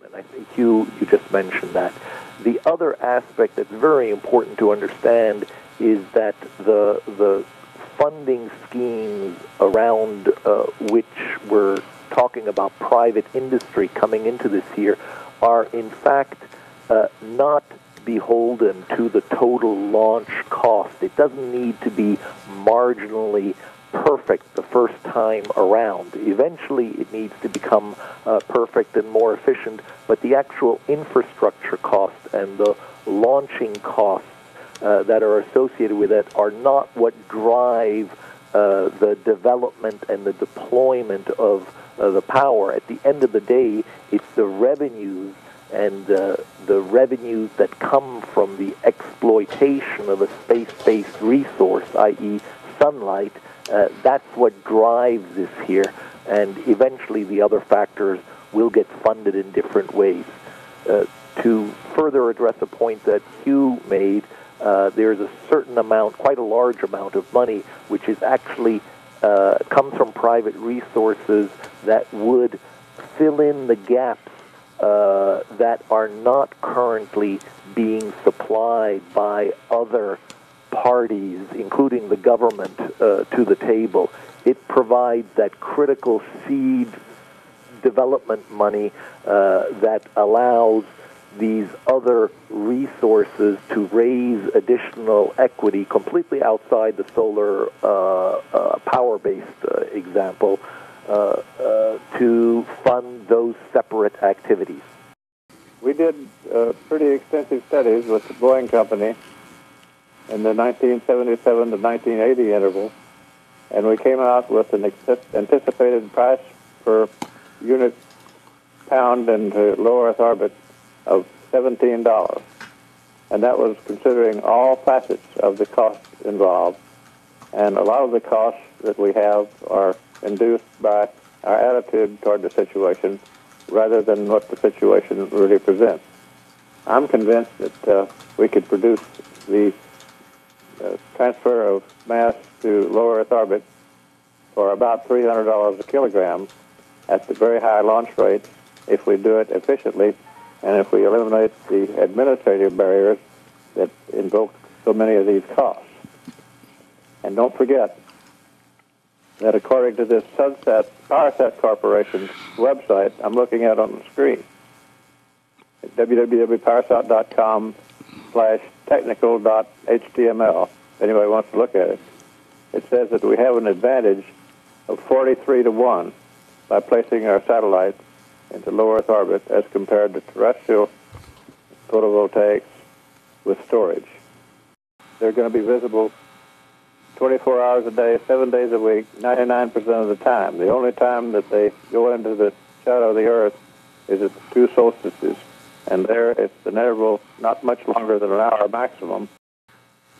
and I think you just mentioned that. The other aspect that's very important to understand is that the funding schemes around which we're talking about private industry coming into this year are in fact not beholden to the total launch cost. It doesn't need to be marginally perfect the first time around. Eventually it needs to become perfect and more efficient, but the actual infrastructure cost and the launching costs that are associated with it are not what drive the development and the deployment of the power. At the end of the day, it's the revenues and the revenues that come from the exploitation of a space-based resource, i.e. sunlight. That's what drives this here, and eventually the other factors will get funded in different ways. To further address a point that Hugh made, there's a certain amount, quite a large amount of money, which is actually comes from private resources that would fill in the gaps that are not currently being supplied by other parties, including the government, to the table. It provides that critical seed development money that allows these other resources to raise additional equity completely outside the solar power-based example to fund those separate activities. We did pretty extensive studies with the Boeing Company in the 1977 to 1980 interval, and we came out with an anticipated price per unit pound into low Earth orbit of $17. And that was considering all facets of the costs involved. And a lot of the costs that we have are induced by our attitude toward the situation rather than what the situation really presents. I'm convinced that we could produce the transfer of mass to low Earth orbit for about $300 a kilogram at the very high launch rate if we do it efficiently and if we eliminate the administrative barriers that invoke so many of these costs. And don't forget that according to this PowerSet Corporation's website I'm looking at on the screen, at www.powersat.com/technical.html, if anybody wants to look at it, it says that we have an advantage of 43 to 1 by placing our satellites into low Earth orbit as compared to terrestrial photovoltaics with storage. They're going to be visible 24 hours a day, 7 days a week, 99% of the time. The only time that they go into the shadow of the Earth is at the two solstices, and there it's an interval not much longer than an hour maximum.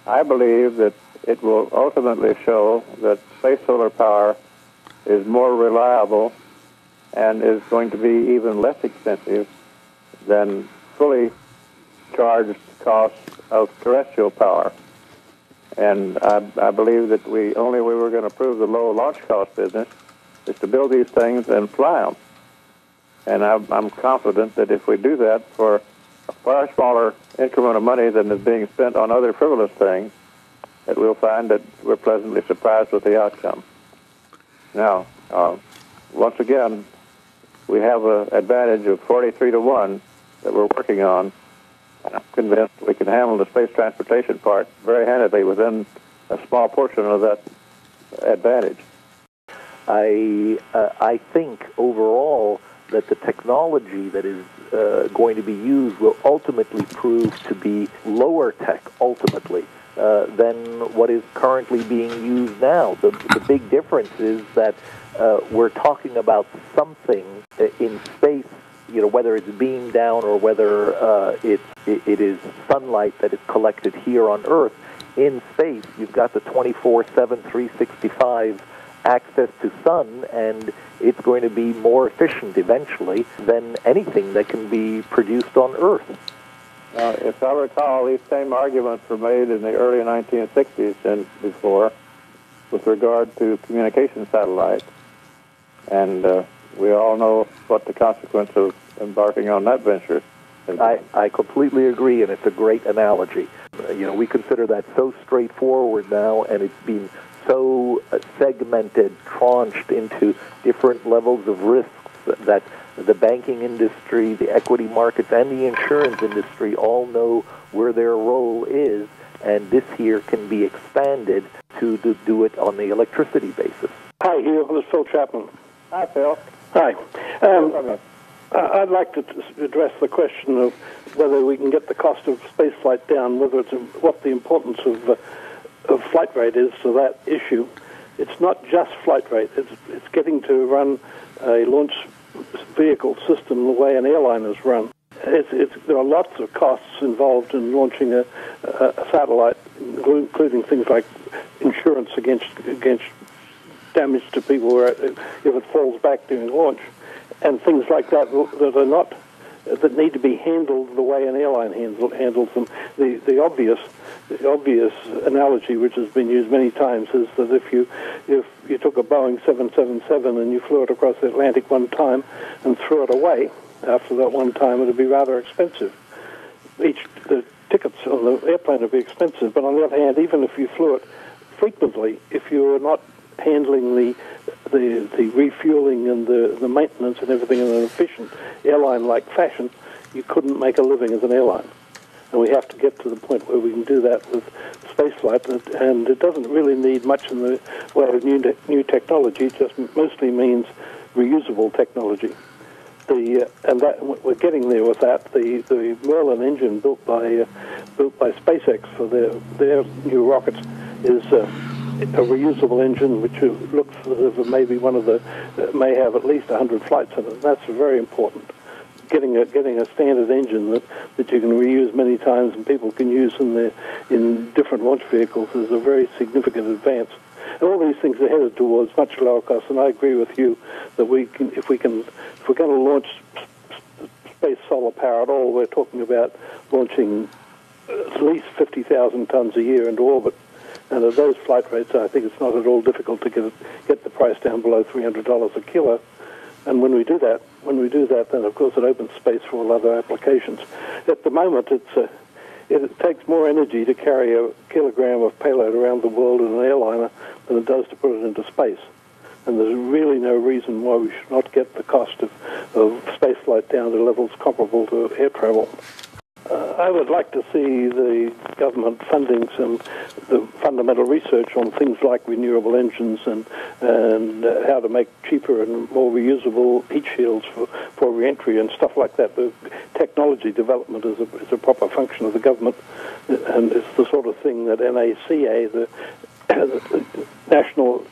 I believe that it will ultimately show that space solar power is more reliable and is going to be even less expensive than fully charged costs of terrestrial power. And I believe that we were going to prove the low launch cost business is to build these things and fly them. And I'm confident that if we do that for a far smaller increment of money than is being spent on other frivolous things, that we'll find that we're pleasantly surprised with the outcome. Now, once again, we have an advantage of 43 to 1 that we're working on. And I'm convinced we can handle the space transportation part very handily within a small portion of that advantage. I think overall that the technology that is going to be used will ultimately prove to be lower tech, ultimately, than what is currently being used now. The big difference is that we're talking about something in space, whether it's beamed down or whether it is sunlight that is collected here on Earth. In space, you've got the 24/7, 365 access to sun, and it's going to be more efficient eventually than anything that can be produced on Earth. If I recall, these same arguments were made in the early 1960s and before with regard to communication satellites. And we all know what the consequence of embarking on that venture. I completely agree, and it's a great analogy. We consider that so straightforward now, and it's been so segmented, tranched into different levels of risks that the banking industry, the equity markets, and the insurance industry all know where their role is, and this here can be expanded to do it on the electricity basis. Hi, Hugh. This is Phil Chapman. Hi, Phil. Hi. I'd like to address the question of whether we can get the cost of spaceflight down, what the importance of flight rate is to that issue. It's not just flight rate. It's getting to run a launch vehicle system the way an airline is run. There are lots of costs involved in launching a satellite, including things like insurance against damage to people if it falls back during launch, and things like that that need to be handled the way an airline handles them. The obvious analogy, which has been used many times, is that if you took a Boeing 777 and you flew it across the Atlantic one time and threw it away after that one time, it would be rather expensive. The tickets on the airplane would be expensive, but on the other hand, even if you flew it frequently, if you were not handling the refueling and the maintenance and everything in an efficient airline-like fashion, you couldn't make a living as an airline. And we have to get to the point where we can do that with spaceflight, and it doesn't really need much in the way of new technology. It just mostly means reusable technology. And that we're getting there with that. The Merlin engine built by SpaceX for their new rockets is a reusable engine, which looks as if it may be may have at least 100 flights in it. That's very important. Getting a standard engine that you can reuse many times and people can use in different launch vehicles is a very significant advance. And all these things are headed towards much lower costs. And I agree with you that if we're going to launch space solar power at all, we're talking about launching at least 50,000 tons a year into orbit. And at those flight rates, I think it's not at all difficult to get the price down below $300 a kilo. And when we do that, then of course it opens space for all other applications. At the moment, it takes more energy to carry a kilogram of payload around the world in an airliner than it does to put it into space. And there's really no reason why we should not get the cost of spaceflight down to levels comparable to air travel. I would like to see the government funding the fundamental research on things like renewable engines and how to make cheaper and more reusable heat shields for re-entry and stuff like that. The technology development is a proper function of the government, and it's the sort of thing that NACA, the national,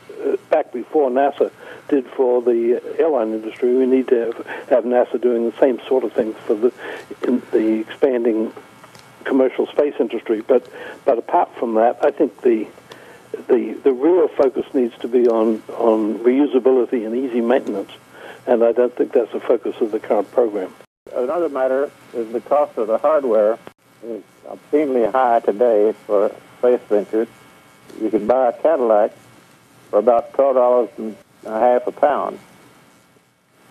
back before NASA, did for the airline industry. We need to have NASA doing the same sort of things for the expanding commercial space industry. But apart from that, I think the real focus needs to be on reusability and easy maintenance, and I don't think that's the focus of the current program. Another matter is the cost of the hardware is obscenely high today for space ventures. You can buy a Cadillac for about $12.50 a pound,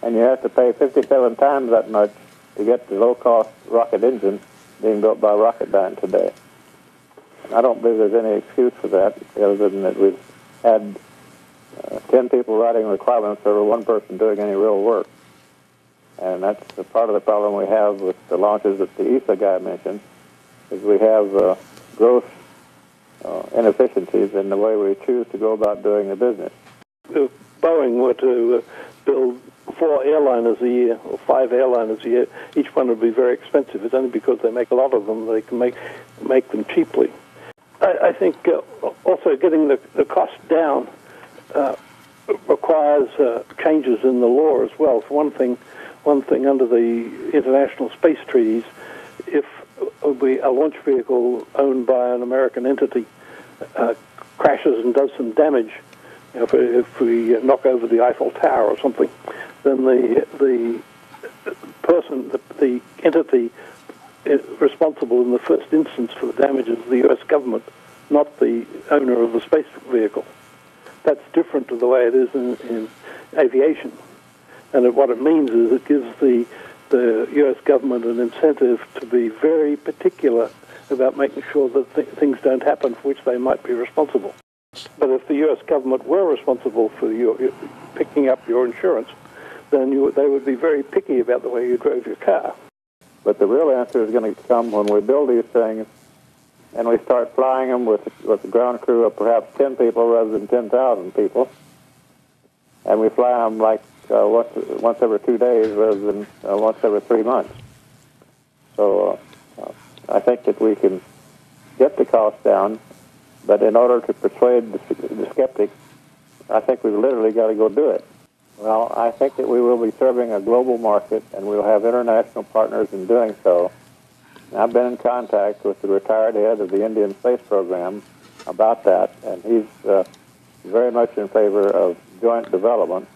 and you have to pay 57 times that much to get the low-cost rocket engine being built by Rocketdyne today. And I don't believe there's any excuse for that, other than that we've had 10 people writing requirements over one person doing any real work. And that's a part of the problem we have with the launches that the ESA guy mentioned, is we have gross inefficiencies in the way we choose to go about doing the business. If Boeing were to build 4 airliners a year or 5 airliners a year, each one would be very expensive. It's only because they make a lot of them they can make them cheaply. I think also getting the cost down requires changes in the law as well. For one thing, under the international space treaties, if a launch vehicle owned by an American entity crashes and does some damage, if we knock over the Eiffel Tower or something, then the entity responsible in the first instance for the damage is the U.S. government, not the owner of the space vehicle. That's different to the way it is in aviation. And what it means is it gives the the U.S. government an incentive to be very particular about making sure that things don't happen for which they might be responsible. But if the U.S. government were responsible for picking up your insurance, then they would be very picky about the way you drove your car. But the real answer is going to come when we build these things and we start flying them with a ground crew of perhaps 10 people rather than 10,000 people. And we fly them like once every 2 days rather than once every 3 months. So I think that we can get the cost down, but in order to persuade the skeptics, I think we've literally got to go do it. Well, I think that we will be serving a global market, and we'll have international partners in doing so. I've been in contact with the retired head of the Indian space program about that, and he's very much in favor of joint development,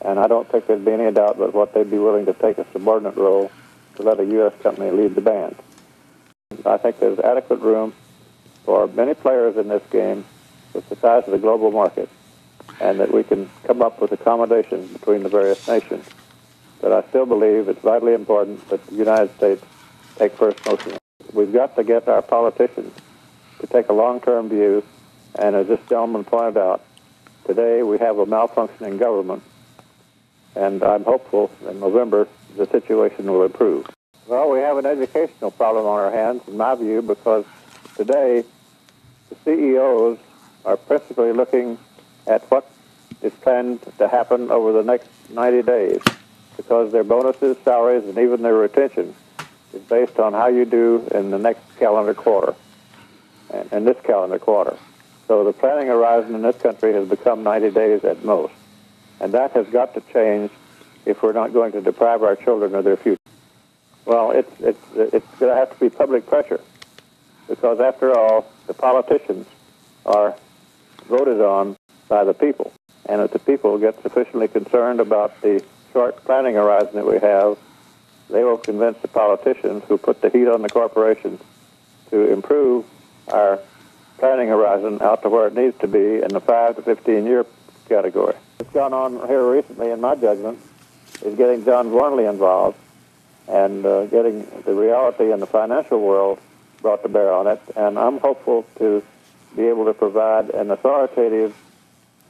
and I don't think there'd be any doubt but what they'd be willing to take a subordinate role to let a U.S. company lead the band. I think there's adequate room for many players in this game with the size of the global market, and that we can come up with accommodations between the various nations. But I still believe it's vitally important that the United States take first motion. We've got to get our politicians to take a long-term view, and as this gentleman pointed out, today we have a malfunctioning government, and I'm hopeful in November the situation will improve. Well, we have an educational problem on our hands, in my view, because today the CEOs are principally looking at what is planned to happen over the next 90 days, because their bonuses, salaries, and even their retention is based on how you do in the next calendar quarter, and this calendar quarter. So the planning horizon in this country has become 90 days at most, and that has got to change if we're not going to deprive our children of their future. Well, it's going to have to be public pressure, because after all, the politicians are voted on by the people. And if the people get sufficiently concerned about the short planning horizon that we have, they will convince the politicians who put the heat on the corporations to improve our planning horizon out to where it needs to be in the 5 to 15-year category. What's gone on here recently, in my judgment, is getting JohnVornle involved and getting the reality in the financial world brought to bear on it. And I'm hopeful to be able to provide an authoritative,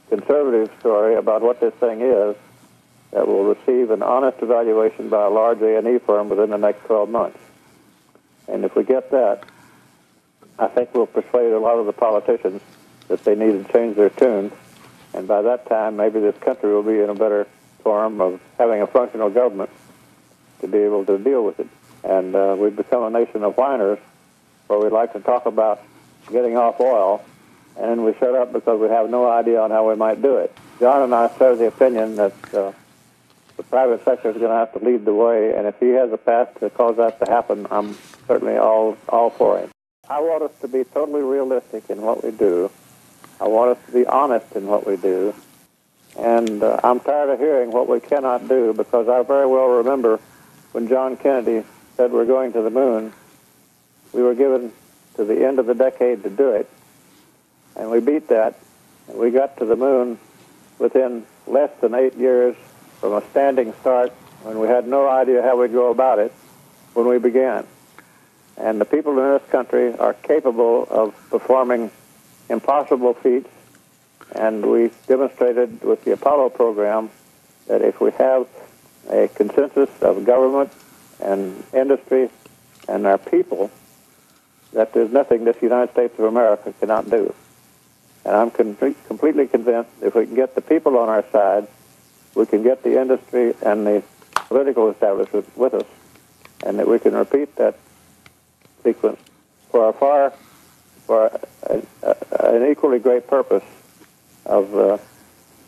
conservative story about what this thing is that will receive an honest evaluation by a large A&E firm within the next 12 months. And if we get that, I think we'll persuade a lot of the politicians that they need to change their tune. And by that time, maybe this country will be in a better form of having a functional government to be able to deal with it. And we've become a nation of whiners, where we like to talk about getting off oil, and then we shut up because we have no idea on how we might do it. John and I share the opinion that the private sector is going to have to lead the way, and if he has a path to cause that to happen, I'm certainly all for him. I want us to be totally realistic in what we do. I want us to be honest in what we do. And I'm tired of hearing what we cannot do, because I very well remember when John Kennedy said we're going to the moon, we were given to the end of the decade to do it, and we beat that, and we got to the moon within less than 8 years from a standing start when we had no idea how we'd go about it when we began. And the people in this country are capable of performing impossible feats, and we demonstrated with the Apollo program that if we have a consensus of government and industry and our people, that there's nothing this United States of America cannot do. And I'm completely convinced if we can get the people on our side, we can get the industry and the political establishment with us, and that we can repeat that sequence for an equally great purpose of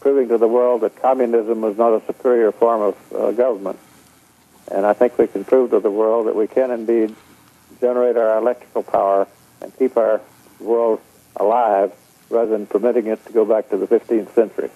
proving to the world that communism is not a superior form of government. And I think we can prove to the world that we can indeed generate our electrical power and keep our world alive rather than permitting it to go back to the 15th century.